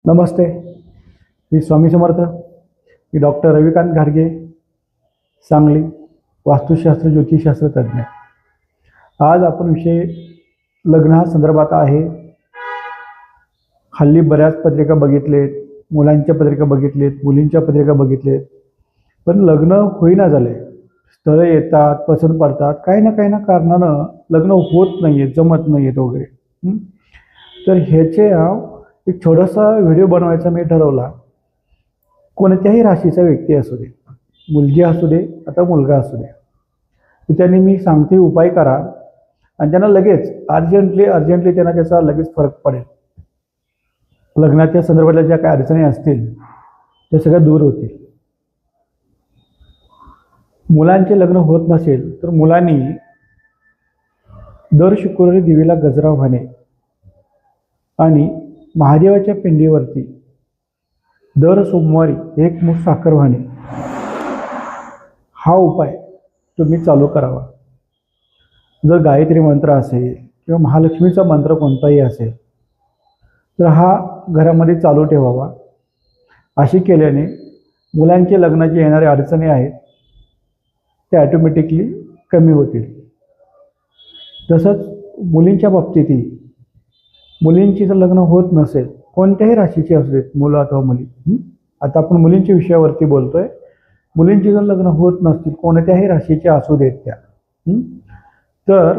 नमस्ते. मी स्वामी समर्थ. मी doctor Ravikant घाडगे, सांगली, वास्तुशास्त्र ज्योतिषशास्त्र तज्ज्ञ. आज आपण विषय लग्ना संदर्भात आहे. हल्ली बऱ्याच पत्रिका बघितलेत, मुलांच्या पत्रिका बघितलेत, मुलींच्या पत्रिका बघितलेत, पण लग्न होईना झाले. स्थळं येतात, पसंत पडतात, काही ना कारणानं लग्न होत नाही आहेत, जमत नाही आहेत वगैरे. तर ह्याचे एक छोटासा व्हिडिओ बनवायचा मी ठरवला. कोणत्याही राशीचा व्यक्ती असू दे, मुलगी असू दे आता मुलगा असू दे, तर त्यांनी मी सांगते उपाय करा आणि त्यांना लगेच अर्जंटली त्यांना त्याचा लगेच फरक पडेल. लग्नाच्या संदर्भातल्या ज्या काही अडचणी असतील त्या सगळ्या दूर होतील. मुलांचे लग्न होत नसेल तर मुलांनी दर शुक्रवारी दिवेला गजरा वाहणे आणि महादेवाच्या पिंडीवरती दर सोमवारी 1 मूठ साखर वाहणे हा उपाय तुम्ही चालू करावा. जर गायत्री मंत्र असेल किंवा महालक्ष्मीचा मंत्र कोणताही असेल तर हा घरामध्ये चालू ठेवावा. अशी केल्याने मुलांचे लग्नाचे येणारे अडचणी आहेत ते ॲटोमॅटिकली कमी होतील. तसंच मुलींच्या बाबतीतही मुलींची जर लग्न होत नसेल, कोणत्याही राशीची असू देत, मुलं अथवा मुली, आता आपण मुलींच्या विषयावरती बोलतोय. मुलींची जर लग्न होत नसतील, कोणत्याही राशीचे असू देत त्या, तर